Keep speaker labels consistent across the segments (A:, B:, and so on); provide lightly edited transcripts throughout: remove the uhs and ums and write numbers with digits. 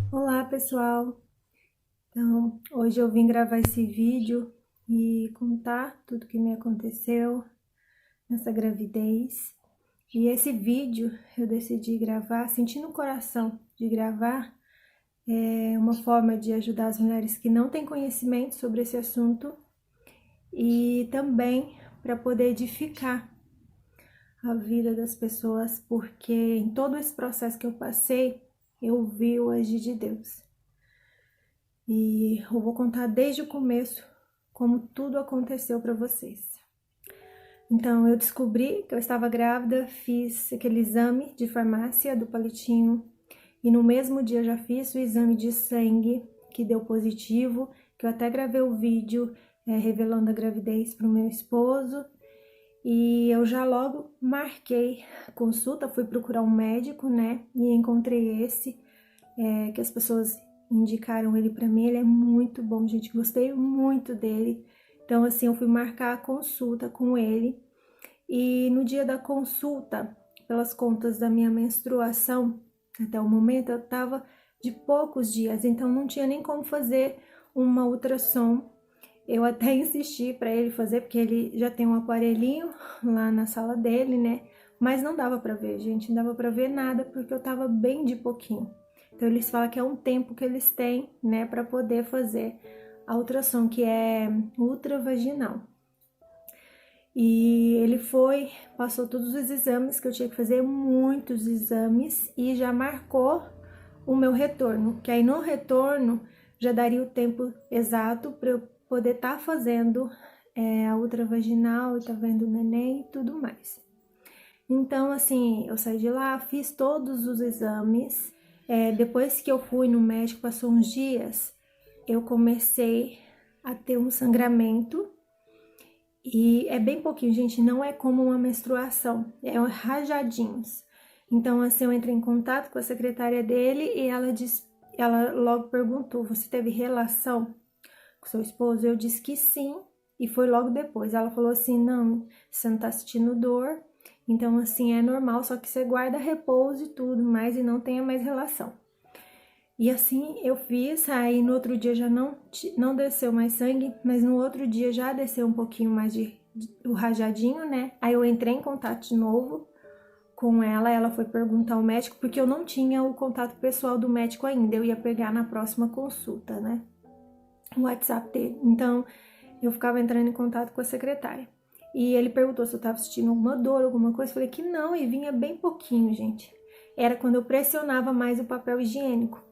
A: Olá pessoal, então hoje eu vim gravar esse vídeo e contar tudo que me aconteceu nessa gravidez. E esse vídeo eu decidi gravar, senti no coração de gravar, uma forma de ajudar as mulheres que não têm conhecimento sobre esse assunto e também para poder edificar a vida das pessoas, porque em todo esse processo que eu passei, eu vi o agir de Deus. E eu vou contar desde o começo como tudo aconteceu para vocês. Então, eu descobri que eu estava grávida, fiz aquele exame de farmácia do palitinho e no mesmo dia já fiz o exame de sangue que deu positivo, que eu até gravei o vídeo revelando a gravidez para o meu esposo. E eu já logo marquei consulta, fui procurar um médico, né? E encontrei esse, que as pessoas indicaram ele para mim. Ele é muito bom, gente, gostei muito dele. Então, assim, eu fui marcar a consulta com ele. E no dia da consulta, pelas contas da minha menstruação, até o momento eu tava de poucos dias, então não tinha nem como fazer uma ultrassom. Eu até insisti para ele fazer, porque ele já tem um aparelhinho lá na sala dele, né? Mas não dava para ver, gente, não dava para ver nada, porque eu tava bem de pouquinho. Então eles falam que é um tempo que eles têm, né, para poder fazer a ultrassom, que é ultravaginal. E ele foi, passou todos os exames que eu tinha que fazer, muitos exames, e já marcou o meu retorno, que aí no retorno já daria o tempo exato para eu poder estar fazendo a ultravaginal e tá vendo o neném e tudo mais. Então, assim, eu saí de lá, fiz todos os exames. Depois que eu fui no médico, passou uns dias, eu comecei a ter um sangramento. E é bem pouquinho, gente, não é como uma menstruação, é rajadinhos. Então, assim, eu entrei em contato com a secretária dele e ela logo perguntou: você teve relação com seu esposo? Eu disse que sim, e foi logo depois. Ela falou assim: não, você não tá sentindo dor, então, assim, é normal, só que você guarda repouso e tudo mais e não tenha mais relação. E assim eu fiz, aí no outro dia já não desceu mais sangue, mas no outro dia já desceu um pouquinho mais o rajadinho, né? Aí eu entrei em contato de novo com ela foi perguntar ao médico, porque eu não tinha o contato pessoal do médico ainda, eu ia pegar na próxima consulta, né? O WhatsApp dele. Então eu ficava entrando em contato com a secretária. E ele perguntou se eu tava sentindo alguma dor, alguma coisa. Eu falei que não, e vinha bem pouquinho, gente. Era quando eu pressionava mais o papel higiênico.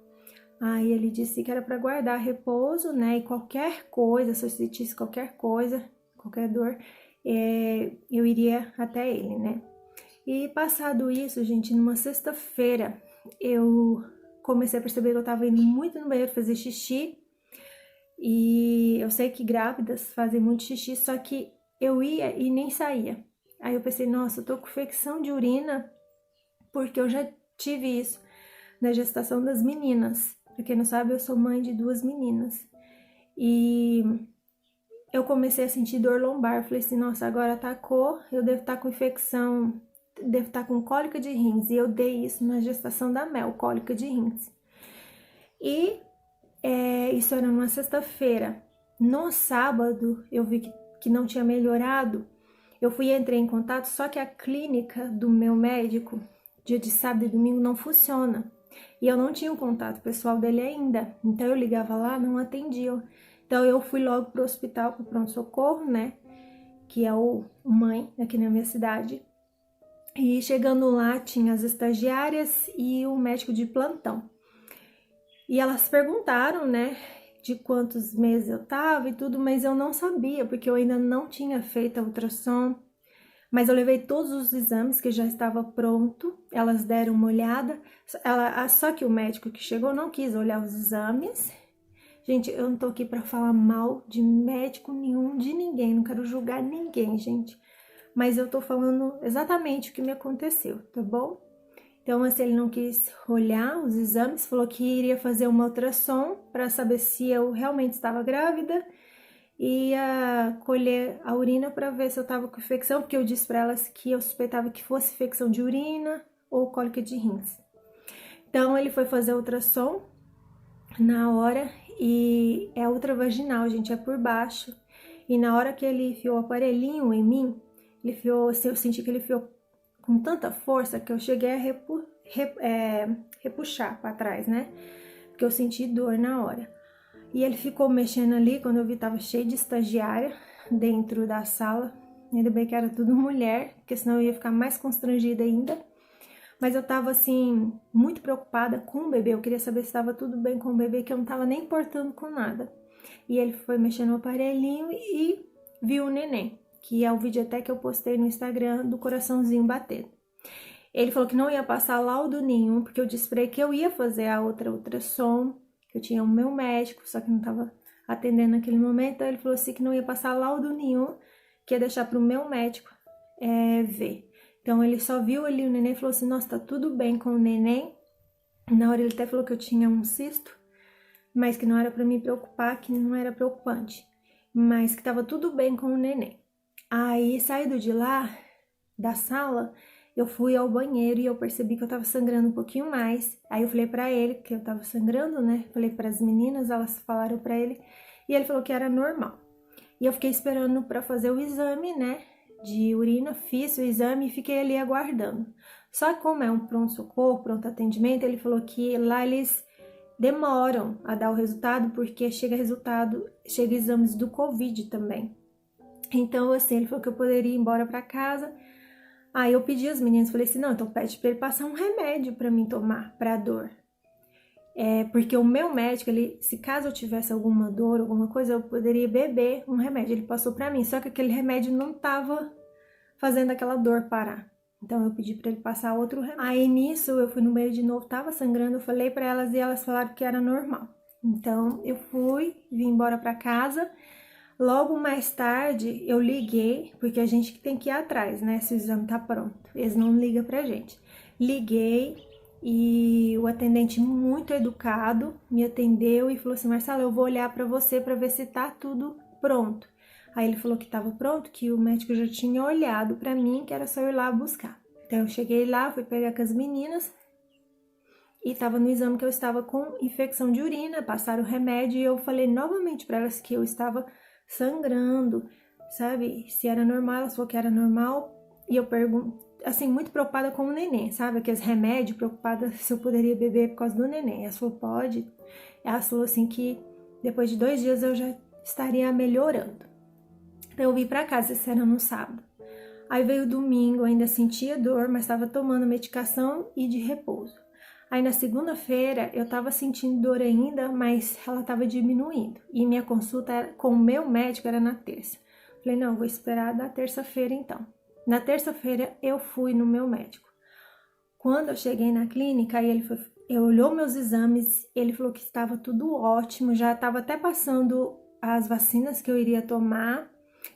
A: Aí ele disse que era para guardar repouso, né? E qualquer coisa, se eu sentisse qualquer coisa, qualquer dor, eu iria até ele, né? E passado isso, gente, numa sexta-feira, eu comecei a perceber que eu tava indo muito no banheiro fazer xixi. E eu sei que grávidas fazem muito xixi, só que eu ia e nem saía. Aí eu pensei, nossa, eu tô com infecção de urina, porque eu já tive isso na gestação das meninas. Pra quem não sabe, eu sou mãe de 2 meninas. E eu comecei a sentir dor lombar. Falei assim, nossa, agora atacou, eu devo estar com infecção, devo estar com cólica de rins. E eu dei isso na gestação da Mel, cólica de rins. E isso era numa sexta-feira. No sábado, eu vi que não tinha melhorado. Eu entrei em contato, só que a clínica do meu médico, dia de sábado e domingo, não funciona. E eu não tinha o contato pessoal dele ainda. Então eu ligava lá, não atendiam. Então eu fui logo pro hospital, pro pronto-socorro, né? Que é o Mãe, aqui na minha cidade. E chegando lá, tinha as estagiárias e o médico de plantão. E elas perguntaram, né, de quantos meses eu tava e tudo, mas eu não sabia, porque eu ainda não tinha feito a ultrassom. Mas eu levei todos os exames que já estava pronto, elas deram uma olhada, só que o médico que chegou não quis olhar os exames. Gente, eu não tô aqui para falar mal de médico nenhum, de ninguém, não quero julgar ninguém, gente. Mas eu tô falando exatamente o que me aconteceu, tá bom? Então, assim, ele não quis olhar os exames, falou que iria fazer uma ultrassom para saber se eu realmente estava grávida, ia colher a urina para ver se eu estava com infecção, porque eu disse para elas que eu suspeitava que fosse infecção de urina ou cólica de rins. Então, ele foi fazer a ultrassom na hora, e é ultravaginal, gente, é por baixo. E na hora que ele enfiou o aparelhinho em mim, ele enfiou, assim, eu senti que ele enfiou com tanta força que eu cheguei a repuxar para trás, né? Porque eu senti dor na hora. E ele ficou mexendo ali, quando eu vi tava cheio de estagiária dentro da sala. Ainda bem que era tudo mulher, porque senão eu ia ficar mais constrangida ainda. Mas eu tava assim, muito preocupada com o bebê. Eu queria saber se estava tudo bem com o bebê, que eu não tava nem importando com nada. E ele foi mexendo no aparelhinho e viu o neném, que é o vídeo até que eu postei no Instagram do coraçãozinho batendo. Ele falou que não ia passar laudo nenhum, porque eu disse pra ele que eu ia fazer a outra ultrassom, que eu tinha o meu médico, só que não tava atendendo naquele momento. Então ele falou assim que não ia passar laudo nenhum, que ia deixar pro meu médico ver. Então ele só viu ali o neném e falou assim, nossa, tá tudo bem com o neném. Na hora ele até falou que eu tinha um cisto, mas que não era para me preocupar, que não era preocupante, mas que tava tudo bem com o neném. Aí, saindo de lá, da sala, eu fui ao banheiro e eu percebi que eu tava sangrando um pouquinho mais. Aí eu falei para ele que eu tava sangrando, né? Falei para as meninas, elas falaram para ele, e ele falou que era normal. E eu fiquei esperando para fazer o exame, né, de urina, fiz o exame e fiquei ali aguardando. Só que como é um pronto-socorro, pronto atendimento, ele falou que lá eles demoram a dar o resultado, porque chega exames do Covid também. Então, assim, ele falou que eu poderia ir embora para casa. Aí eu pedi às meninas, falei assim, não, então pede para ele passar um remédio para mim tomar, para dor. Porque o meu médico, ele, se caso eu tivesse alguma dor, alguma coisa, eu poderia beber um remédio. Ele passou para mim, só que aquele remédio não tava fazendo aquela dor parar. Então eu pedi para ele passar outro remédio. Aí nisso eu fui no banheiro de novo, tava sangrando, eu falei para elas e elas falaram que era normal. Então eu vim embora para casa. Logo mais tarde eu liguei, porque a gente tem que ir atrás, né, se o exame tá pronto. Eles não ligam pra gente. Liguei e o atendente muito educado me atendeu e falou assim, Marcela, eu vou olhar para você para ver se tá tudo pronto. Aí ele falou que estava pronto, que o médico já tinha olhado para mim, que era só ir lá buscar. Então eu cheguei lá, fui pegar com as meninas e estava no exame que eu estava com infecção de urina, passaram o remédio e eu falei novamente para elas que eu estava sangrando, sabe? Se era normal, elas falaram que era normal. E eu pergunto, assim, muito preocupada com o neném, sabe? Aqueles remédios, preocupada se eu poderia beber por causa do neném. Ela falou, pode. Ela falou assim que depois de 2 dias eu já estaria melhorando. Então eu vim pra casa, esse era no sábado. Aí veio o domingo, ainda sentia dor, mas estava tomando medicação e de repouso. Aí na segunda-feira eu tava sentindo dor ainda, mas ela tava diminuindo. E minha consulta com o meu médico era na terça. Falei, não, vou esperar da terça-feira então. Na terça-feira eu fui no meu médico. Quando eu cheguei na clínica, aí ele olhou meus exames, ele falou que estava tudo ótimo, já estava até passando as vacinas que eu iria tomar.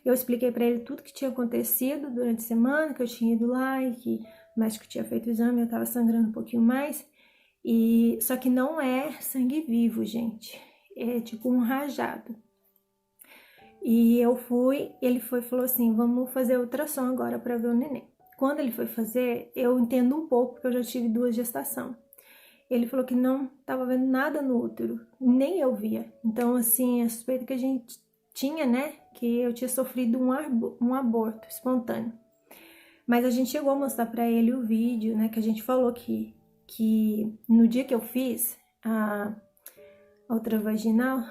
A: Eu expliquei para ele tudo que tinha acontecido durante a semana, que eu tinha ido lá e que o médico tinha feito o exame, eu estava sangrando um pouquinho mais. E só que não é sangue vivo, gente. É tipo um rajado. E eu fui, ele falou assim, vamos fazer ultrassom agora para ver o neném. Quando ele foi fazer, eu entendo um pouco, porque eu já tive 2 gestações. Ele falou que não estava vendo nada no útero, nem eu via. Então, assim, a suspeita que a gente tinha, né, que eu tinha sofrido um aborto espontâneo. Mas a gente chegou a mostrar para ele o vídeo, né, que a gente falou que no dia que eu fiz a ultravaginal,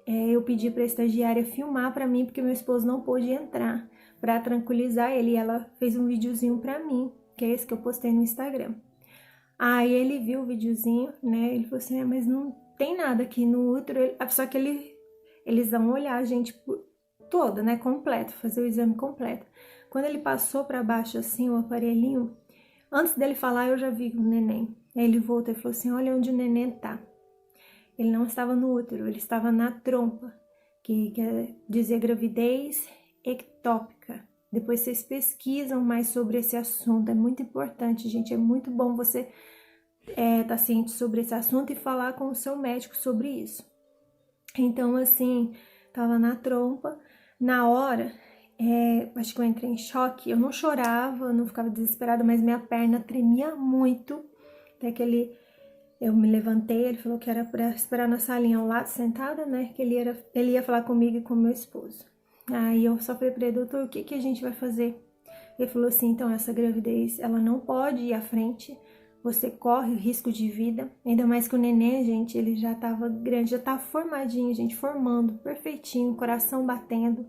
A: eu pedi para a estagiária filmar para mim, porque meu esposo não pôde entrar, para tranquilizar ele. E ela fez um videozinho para mim, que é esse que eu postei no Instagram. Aí ele viu o videozinho, né? Ele falou assim, mas não tem nada aqui no útero. Só que eles vão olhar a gente toda, né? Completo, fazer o exame completo. Quando ele passou para baixo assim, o aparelhinho, antes dele falar, eu já vi o neném. Aí ele voltou e falou assim, olha onde o neném tá. Ele não estava no útero, ele estava na trompa, que quer dizer gravidez ectópica. Depois vocês pesquisam mais sobre esse assunto, é muito importante, gente, é muito bom você tá ciente sobre esse assunto e falar com o seu médico sobre isso. Então, assim, tava na trompa, na hora, acho que eu entrei em choque, eu não chorava, não ficava desesperada, mas minha perna tremia muito, até que ele Eu me levantei, ele falou que era para esperar na salinha ao lado, sentada, né? Que ele ia falar comigo e com meu esposo. Aí eu só falei para ele, doutor, o que que a gente vai fazer? Ele falou assim, então essa gravidez, ela não pode ir à frente, você corre o risco de vida, ainda mais que o neném, gente, ele já tava grande, já tava formadinho, gente, formando, perfeitinho, coração batendo.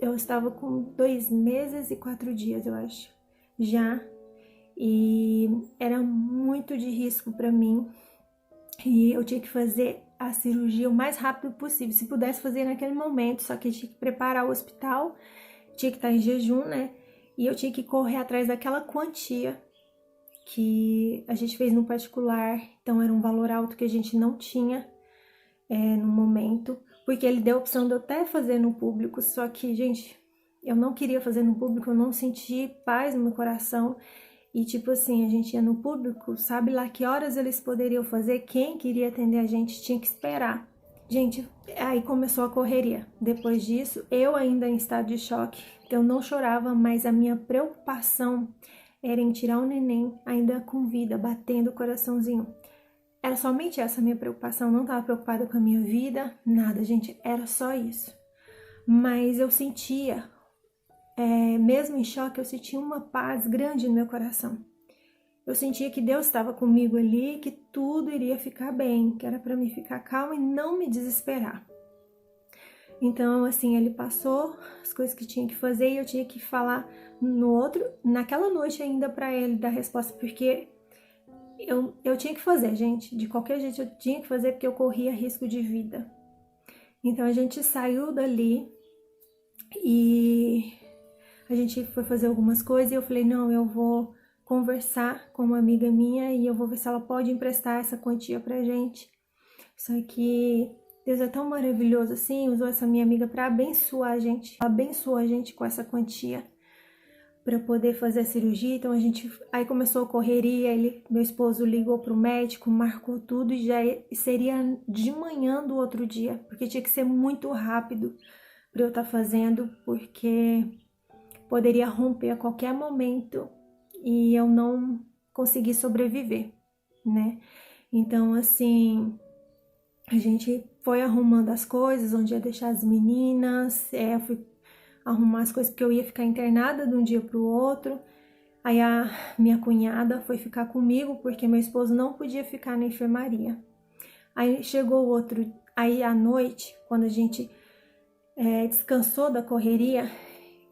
A: Eu estava com 2 meses e 4 dias, eu acho, já, e era muito de risco para mim, e eu tinha que fazer a cirurgia o mais rápido possível, se pudesse fazer naquele momento, só que eu tinha que preparar o hospital, tinha que estar em jejum, né? E eu tinha que correr atrás daquela quantia que a gente fez no particular, então era um valor alto que a gente não tinha no momento, porque ele deu a opção de eu até fazer no público, só que, gente, eu não queria fazer no público, eu não senti paz no meu coração, e tipo assim, a gente ia no público, sabe lá que horas eles poderiam fazer, quem queria atender a gente tinha que esperar. Gente, aí começou a correria. Depois disso, eu ainda em estado de choque, eu não chorava, mas a minha preocupação era em tirar o neném ainda com vida, batendo o coraçãozinho. Era somente essa a minha preocupação, não estava preocupada com a minha vida, nada, gente, era só isso. Mas eu sentia, mesmo em choque, eu sentia uma paz grande no meu coração. Eu sentia que Deus estava comigo ali, que tudo iria ficar bem, que era para me ficar calma e não me desesperar. Então, assim, ele passou as coisas que tinha que fazer e eu tinha que falar naquela noite ainda para ele dar resposta, porque eu tinha que fazer, gente, de qualquer jeito eu tinha que fazer porque eu corria risco de vida. Então a gente saiu dali e a gente foi fazer algumas coisas e eu falei, não, eu vou conversar com uma amiga minha e eu vou ver se ela pode emprestar essa quantia pra gente. Só que Deus é tão maravilhoso assim, usou essa minha amiga para abençoar a gente. Abençoou a gente com essa quantia para poder fazer a cirurgia. Então a gente aí começou a correria, meu esposo ligou pro médico, marcou tudo e já seria de manhã do outro dia, porque tinha que ser muito rápido para eu estar fazendo, porque poderia romper a qualquer momento e eu não conseguir sobreviver, né? Então, assim, a gente foi arrumando as coisas, onde ia deixar as meninas, eu fui arrumar as coisas porque eu ia ficar internada de um dia para o outro. Aí a minha cunhada foi ficar comigo porque meu esposo não podia ficar na enfermaria. Aí chegou o outro, aí à noite, quando a gente descansou da correria,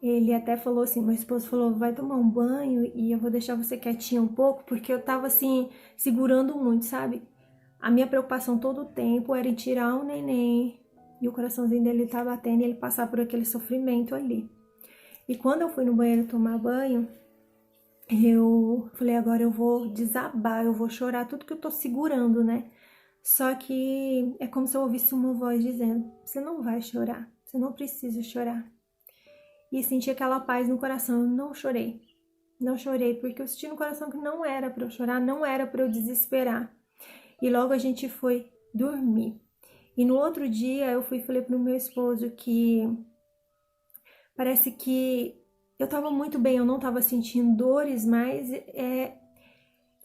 A: ele até falou assim, meu esposo falou, vai tomar um banho e eu vou deixar você quietinha um pouco, porque eu tava assim, segurando muito, sabe? A minha preocupação todo o tempo era em tirar o neném e o coraçãozinho dele tá batendo e ele passar por aquele sofrimento ali. E quando eu fui no banheiro tomar banho, eu falei, agora eu vou desabar, eu vou chorar tudo que eu tô segurando, né? Só que é como se eu ouvisse uma voz dizendo, você não vai chorar, você não precisa chorar. E senti aquela paz no coração, eu não chorei. Não chorei, porque eu senti no coração que não era para eu chorar, não era para eu desesperar. E logo a gente foi dormir. E no outro dia eu fui e falei pro meu esposo que parece que eu tava muito bem, eu não tava sentindo dores, mas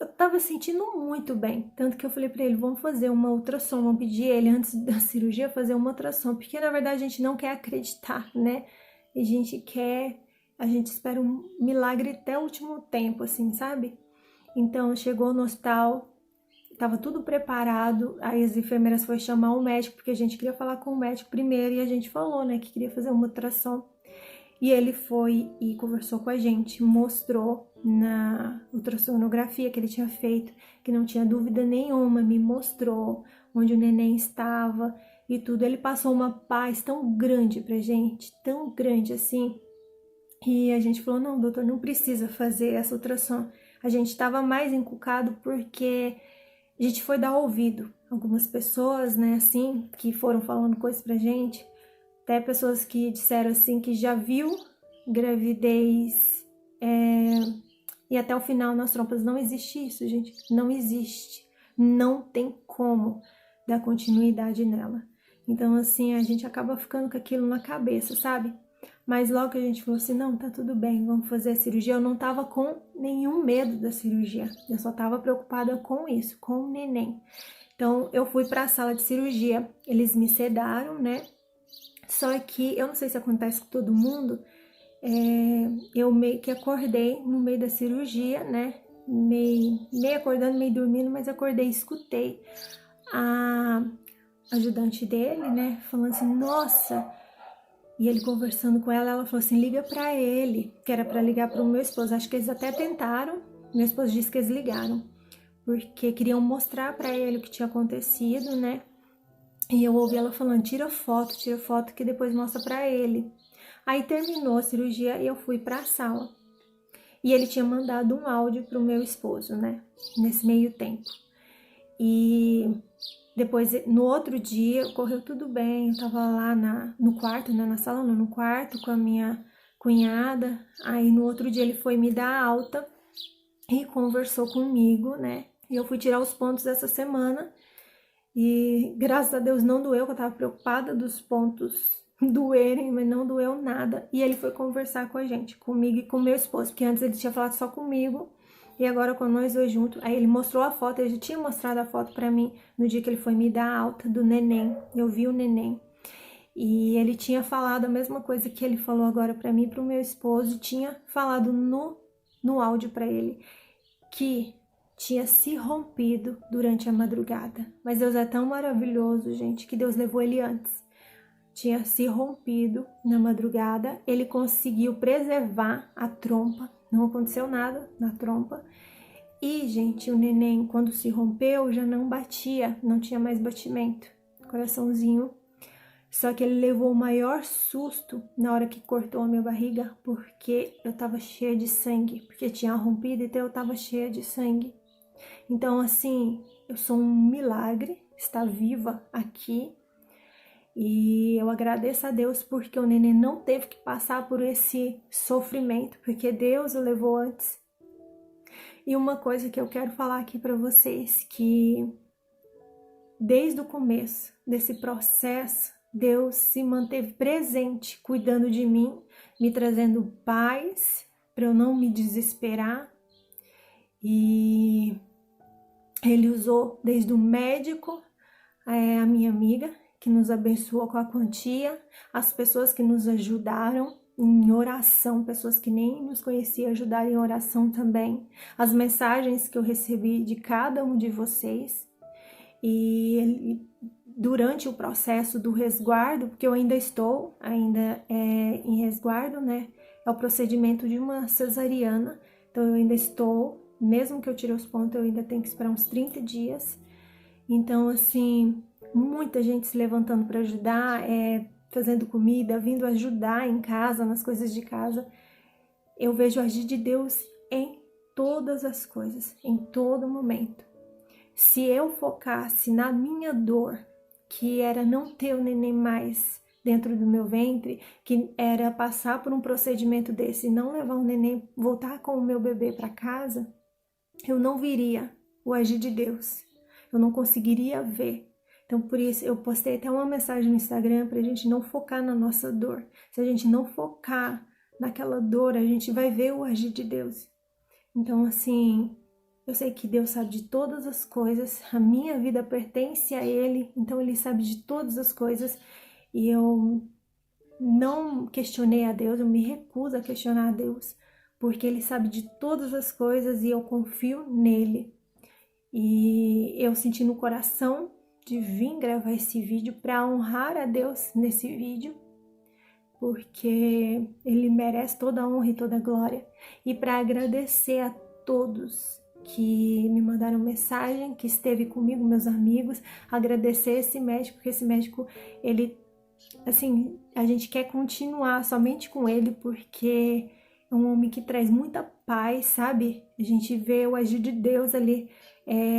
A: eu tava sentindo muito bem. Tanto que eu falei pra ele, vamos fazer uma ultrassom, vamos pedir ele antes da cirurgia fazer uma ultrassom, porque na verdade a gente não quer acreditar, né? A gente espera um milagre até o último tempo, assim, sabe? Então chegou no hospital, tava tudo preparado, aí as enfermeiras foram chamar o médico, porque a gente queria falar com o médico primeiro, e a gente falou, né, que queria fazer uma ultrassom. E ele foi e conversou com a gente, mostrou na ultrassonografia que ele tinha feito, que não tinha dúvida nenhuma, me mostrou onde o neném estava e tudo. Ele passou uma paz tão grande pra gente, tão grande assim. E a gente falou, não, doutor, não precisa fazer essa ultrassom. A gente estava mais encucado porque a gente foi dar ouvido. Algumas pessoas, né, assim, que foram falando coisas pra gente, até pessoas que disseram assim que já viu gravidez e até o final nas trompas. Não existe isso, gente. Não existe. Não tem como dar continuidade nela. Então, assim, a gente acaba ficando com aquilo na cabeça, sabe? Mas logo que a gente falou assim, não, tá tudo bem, vamos fazer a cirurgia, eu não tava com nenhum medo da cirurgia, eu só tava preocupada com isso, com o neném. Então, eu fui para a sala de cirurgia, eles me sedaram, né? Só que, eu não sei se acontece com todo mundo, eu meio que acordei no meio da cirurgia, né? Meio acordando, meio dormindo, mas acordei e escutei a ajudante dele, né? Falando assim, nossa... E ele conversando com ela, ela falou assim, liga pra ele, que era pra ligar pro meu esposo. Acho que eles até tentaram, meu esposo disse que eles ligaram, porque queriam mostrar pra ele o que tinha acontecido, né? E eu ouvi ela falando, tira foto que depois mostra pra ele. Aí terminou a cirurgia e eu fui pra sala. E ele tinha mandado um áudio pro meu esposo, né? Nesse meio tempo. E depois, no outro dia, correu tudo bem. Eu tava lá no quarto, né? Na sala, não, no quarto com a minha cunhada. Aí no outro dia ele foi me dar alta e conversou comigo, né? E eu fui tirar os pontos essa semana. E graças a Deus não doeu, que eu tava preocupada dos pontos doerem, mas não doeu nada. E ele foi conversar com a gente, comigo e com meu esposo, porque antes ele tinha falado só comigo. E agora com nós dois juntos, aí ele mostrou a foto, ele já tinha mostrado a foto pra mim no dia que ele foi me dar alta do neném. Eu vi o neném. E ele tinha falado a mesma coisa que ele falou agora pra mim e pro meu esposo, tinha falado no áudio pra ele, que tinha se rompido durante a madrugada. Mas Deus é tão maravilhoso, gente, que Deus levou ele antes. Tinha se rompido na madrugada, ele conseguiu preservar a trompa, não aconteceu nada na trompa. E, gente, o neném, quando se rompeu, já não batia, não tinha mais batimento, coraçãozinho. Só que ele levou o maior susto na hora que cortou a minha barriga, porque eu tava cheia de sangue, porque tinha rompido, então eu tava cheia de sangue. Então, assim, eu sou um milagre estar viva aqui. E eu agradeço a Deus porque o neném não teve que passar por esse sofrimento, porque Deus o levou antes. E uma coisa que eu quero falar aqui para vocês, que desde o começo desse processo, Deus se manteve presente, cuidando de mim, me trazendo paz, para eu não me desesperar. E Ele usou desde o médico, a minha amiga, que nos abençoou com a quantia, as pessoas que nos ajudaram em oração, pessoas que nem nos conheciam ajudaram em oração também, as mensagens que eu recebi de cada um de vocês. E durante o processo do resguardo, porque eu ainda estou em resguardo, né? É o procedimento de uma cesariana, então eu ainda estou, mesmo que eu tire os pontos, eu ainda tenho que esperar uns 30 dias. Então, assim, muita gente se levantando para ajudar, fazendo comida, vindo ajudar em casa, nas coisas de casa. Eu vejo o agir de Deus em todas as coisas, em todo momento. Se eu focasse na minha dor, que era não ter o neném mais dentro do meu ventre, que era passar por um procedimento desse e não levar o neném, voltar com o meu bebê para casa, eu não viria o agir de Deus. Eu não conseguiria ver. Então, por isso, eu postei até uma mensagem no Instagram pra gente não focar na nossa dor. Se a gente não focar naquela dor, a gente vai ver o agir de Deus. Então, assim, eu sei que Deus sabe de todas as coisas, a minha vida pertence a Ele, então Ele sabe de todas as coisas. E eu não questionei a Deus, eu me recuso a questionar a Deus, porque Ele sabe de todas as coisas e eu confio nele. E eu senti no coração de vir gravar esse vídeo para honrar a Deus nesse vídeo, porque Ele merece toda a honra e toda a glória. E para agradecer a todos que me mandaram mensagem, que esteve comigo, meus amigos, agradecer esse médico, porque esse médico, ele, assim, a gente quer continuar somente com ele, porque é um homem que traz muita paz, sabe? A gente vê o agir de Deus ali,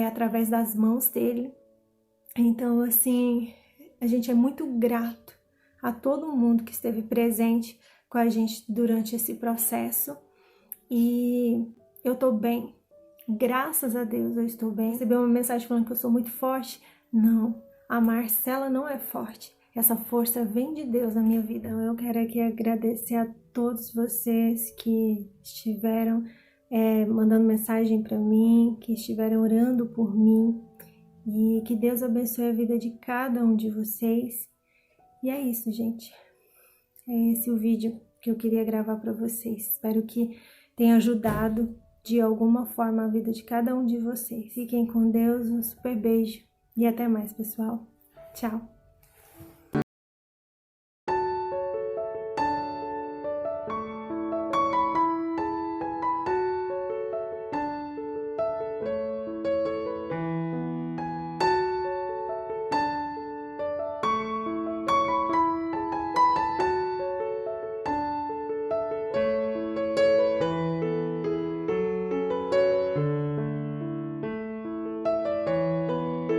A: através das mãos dele. Então, assim, a gente é muito grato a todo mundo que esteve presente com a gente durante esse processo. E eu tô bem. Graças a Deus eu estou bem. Recebi uma mensagem falando que eu sou muito forte. Não, a Marcela não é forte. essa força vem de Deus na minha vida. Eu quero aqui agradecer a todos vocês que estiveram mandando mensagem para mim, que estiveram orando por mim, e que Deus abençoe a vida de cada um de vocês. E é isso, gente. É esse o vídeo que eu queria gravar para vocês. Espero que tenha ajudado de alguma forma a vida de cada um de vocês. Fiquem com Deus, um super beijo e até mais, pessoal. Tchau!